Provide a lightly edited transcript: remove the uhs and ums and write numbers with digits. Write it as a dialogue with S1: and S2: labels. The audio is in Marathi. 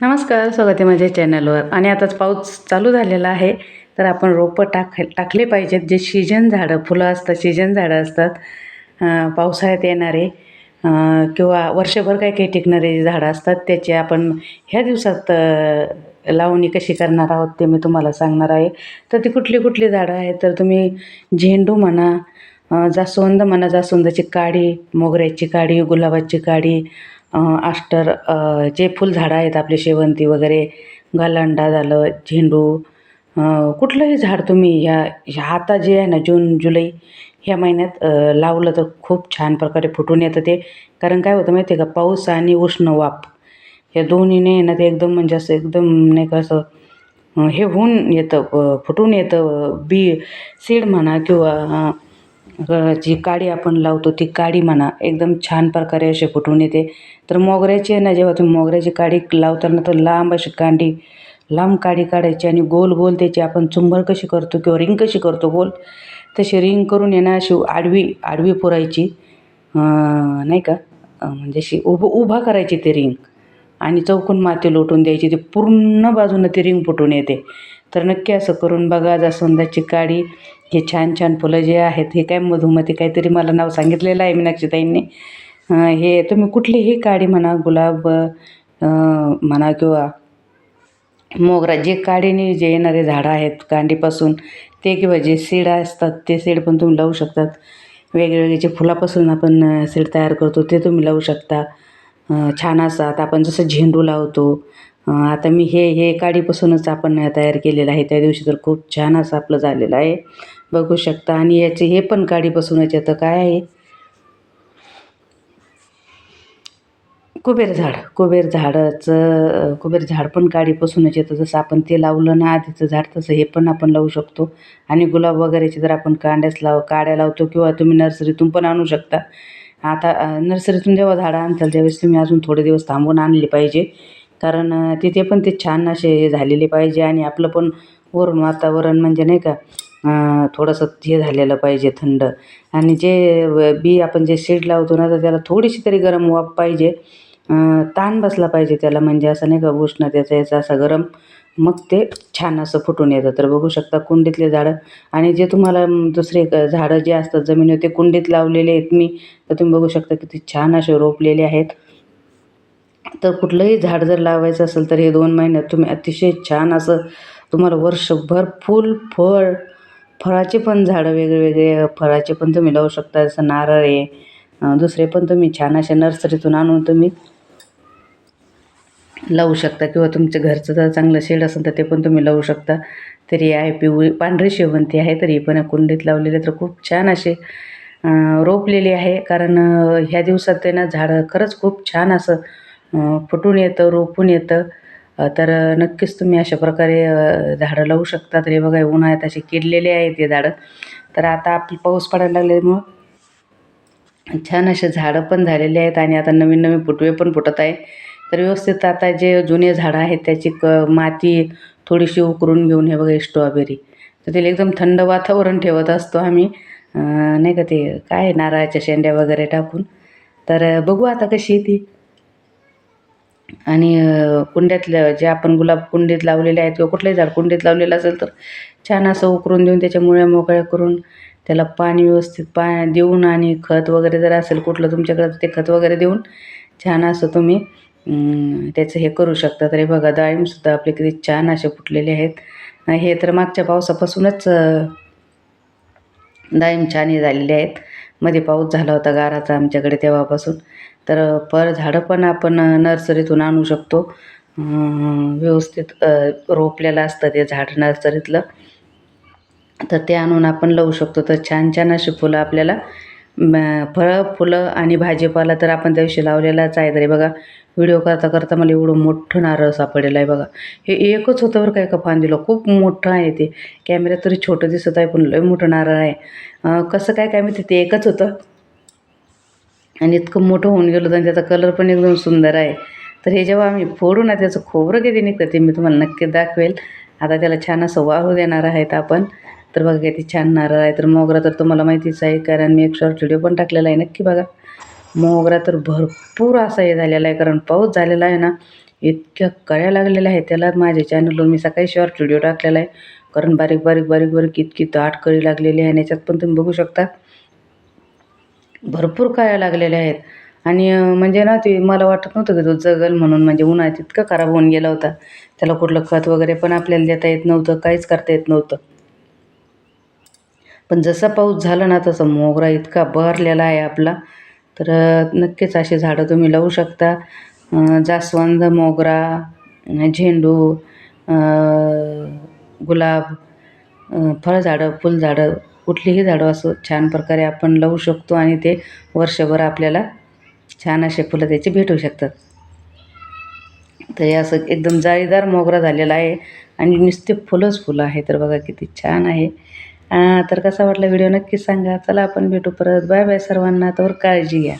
S1: नमस्कार, स्वागत आहे माझ्या चॅनलवर. आणि आताच पाऊस चालू झालेला आहे, तर आपण रोपं टाकले पाहिजेत. जे सीजन झाडं फुलं असतात, सीजन झाडं असतात, पावसाळ्यात येणारे किंवा वर्षभर काही काही टिकणारे जे झाडं असतात, त्याचे आपण ह्या दिवसात लावणी कशी करणार आहोत ते मी तुम्हाला सांगणार आहे. तर ती कुठली कुठली झाडं आहेत, तर तुम्ही झेंडू म्हणा, जास्वंद म्हणा, जास्वंदाची काडी, मोगऱ्याची काडी, गुलाबाची काडी, आष्टर, जे फुलझाडं आहेत आपले शेवंती वगैरे, गालांडा झालं, झेंडू, कुठलंही झाड तुम्ही ह्या आता जे आहे ना जून जुलै ह्या महिन्यात लावलं तर खूप छान प्रकारे फुटून येतं ते. कारण काय होतं माहिती आहे का, पाऊस आणि उष्ण वाफ या दोन्हीने ना ते एकदम म्हणजे असं एकदम नाही का असं हे होऊन येतं, फुटून येतं. सीड म्हणा किंवा जी काडी आपण लावतो ती काडी म्हणा एकदम छान प्रकारे असे फुटून येते. तर मोगऱ्याची आहे ना, जेव्हा तुम्ही मोगऱ्याची काडी लावताना तर लांब अशी लांब काडी काढायची आणि गोल गोल त्याची आपण चुंबळ कशी करतो किंवा रिंग कशी करतो गोल, तशी रिंग करून आहे अशी आडवी आडवी पुरायची, नाही का, म्हणजे अशी उभा करायची ती रिंग आणि चौकोन माती लोटून द्यायची. ती पूर्ण बाजूनं ती रिंग फुटून येते. तर नक्की असं करून बघा. जास्वंदाची काडी, हे छान छान फुलं जे आहेत, हे काय मधुमती काहीतरी मला नाव सांगितलेलं आहे मीनाक्षीताईंनी. हे तुम्ही कुठलीही काडी म्हणा, गुलाब म्हणा किंवा मोगरा, जे काडीने जे येणारे झाडं आहेत कांडीपासून, ते किंवा जे सीड असतात ते सीड पण तुम्ही लावू शकतात. वेगवेगळे जे फुलापासून आपण सीड तयार करतो ते तुम्ही लावू शकता. छान असतात. आपण जसं झेंडू लावतो, आता मी हे काडीपासूनच आपण तयार केलेलं आहे. त्या दिवशी तर खूप छान असं आपलं झालेलं आहे, बघू शकता. आणि याचे हे पण काडीपासूनच येतं. काय आहे, कुबेर झाड पण काडीपासूनच येतं. जसं आपण ते लावलं ना आधीचं झाड, तसं हे पण आपण लावू शकतो. आणि गुलाब वगैरेचे जर आपण काड्या लावतो किंवा तुम्ही नर्सरीतून पण आणू शकता. आता नर्सरीतून जेव्हा झाडं आणताल त्यावेळेस तुम्ही अजून थोडे दिवस थांबून आणली पाहिजे. कारण तिथे पण ते छान असे झालेले पाहिजे आणि आपलं पण वरून वातावरण म्हणजे नाही का, थोडंसं हे झालेलं पाहिजे थंड. आणि बी आपण जे सीड लावतो ना, तर त्याला थोडीशी तरी गरम वाफ पाहिजे. ताण बसला पाहिजे त्याला, म्हणजे असं नाही का उष्णतेचा याचा असा गरम, मग ते छान असं फुटून येतं. तर बघू शकता कुंडीतले झाडं. आणि जे तुम्हाला दुसरे झाडं जे असतात जमिनीवर ते कुंडीत लावलेले आहेत मी, तर तुम्ही बघू शकता किती छान असे रोपलेले आहेत. तर कुठलंही झाड जर लावायचं असेल तर हे 2 महिन्यात तुम्ही अतिशय छान असं तुम्हाला वर्षभर फळाचे पण झाडं वेगवेगळे फळाचे पण तुम्ही लावू शकता. जसं नारळ आहे, दुसरे पण तुम्ही छान अशा नर्सरीतून आणून तुम्ही लावू शकता. किंवा तुमच्या घरचं जर चांगलं शेड असेल तर ते पण तुम्ही लावू शकता. तरी आहे पिवळी पांढरी शेवंती आहे, तरी पण कुंडीत लावलेले तर खूप छान असे रोपलेली आहे. कारण ह्या दिवसात ते ना झाडं खरंच खूप छान असं फुटून येतं, रोपून येतं. तर नक्कीच तुम्ही अशा प्रकारे झाडं लावू शकता. तर हे बघा उन्हाळ्यात असे किडलेले आहेत हे झाडं. तर आता आपली पाऊस पडायला लागल्यामुळं छान असे झाडं पण झालेले आहेत आणि आता नवीन नवीन फुटवे पण फुटत आहे. तर व्यवस्थित आता जे जुने झाडं आहेत त्याची माती थोडीशी उकरून घेऊन, हे बघा स्ट्रॉबेरी, तर तिला एकदम थंड वातावरण ठेवत असतो आम्ही, नाही का, ते काय नारळाच्या शेंड्या वगैरे टाकून. तर बघू आता कशी ती. आणि कुंड्यातलं जे आपण गुलाब कुंडीत लावलेले आहेत किंवा कुठलंही झाड कुंडीत लावलेलं असेल तर छान असं उकरून देऊन त्याच्या मुळ्या मोकळ्या करून त्याला पाणी व्यवस्थित देऊन आणि खत वगैरे जर असेल कुठलं तुमच्याकडं ते खत वगैरे देऊन छान असं तुम्ही त्याचं हे करू शकता. तर हे बघा डाळिंबसुद्धा आपले किती छान असे फुटलेले आहेत. हे तर मागच्या पावसापासूनच डाळिंब छान हे झालेले आहेत. मध्ये पाऊस झाला होता गाराचा आमच्याकडे तेव्हापासून. तर झाडं पण आपण नर्सरीतून आणू शकतो. व्यवस्थित रोपलेलं असतं ते झाड नर्सरीतलं, तर ते आणून आपण लावू शकतो. तर छान छान अशी फुलं आपल्याला फळं फुलं आणि भाजीपाला तर आपण त्या दिवशी लावलेलाच आहे. तरी बघा व्हिडिओ करता करता मला एवढं मोठं नारळ सापडलेलं आहे बघा. हे एकच होतं बरं का एका फांदीला, खूप मोठं आहे ते. कॅमेऱ्यात तरी छोटं दिसत आहे पण लय मोठं नारळ आहे. कसं काय काय माहिती, ते एकच होतं आणि इतकं मोठं होऊन गेलं होतं आणि त्याचा कलर पण एकदम सुंदर आहे. तर हे जेव्हा आम्ही फोडू ना त्याचं खोबरं किती निघतं ते मी तुम्हाला नक्की दाखवेल. आता त्याला छान असं वाळू देणार आहेत आपण. तर बघा किती छान नारळ आहे. तर मोगरा तर तुम्हाला माहितीच आहे, कारण मी एक शॉर्ट व्हिडिओ पण टाकलेला आहे, नक्की बघा. मोगरा तर भरपूर असा हे झालेला आहे, कारण पाऊस झालेला आहे ना, इतक्या कळ्या लागलेल्या आहेत त्याला. माझ्या चॅनलवर मी सकाळी शॉर्ट व्हिडिओ टाकलेला आहे, कारण बारीक बारीक बारीक बारीक इतकी दाट कळी लागलेली आहे. आणि याच्यात पण तुम्ही बघू शकता भरपूर कळ्या लागलेल्या आहेत. आणि म्हणजे ना ते मला वाटत नव्हतं की तो जगल म्हणून, म्हणजे उन्हाळ्यात इतका खराब होऊन गेला होता. त्याला कुठलं खत वगैरे पण आपल्याला देता येत नव्हतं, काहीच करता येत नव्हतं. पण जसा पाऊस झाला ना तसा मोगरा इतका बहरलेला आहे आपला. तर नक्कीच अशी झाडं तुम्ही लावू शकता. जास्वंद, मोगरा, झेंडू, गुलाब, फळझाडं, फुलझाडं, कुठलीही झाडं असो छान प्रकारे आपण लावू शकतो आणि ते वर्षभर आपल्याला छान असे फुलं त्याचे भेटू शकतात. तर हे असं एकदम जाळीदार मोगरा झालेला आहे आणि नुसते फुलंच फुलं आहे. तर बघा किती छान आहे. तर कसा वाटला व्हिडिओ नक्कीच सांगा. चला आपण भेटू परत. बाय बाय सर्वांना. तर काळजी घ्या.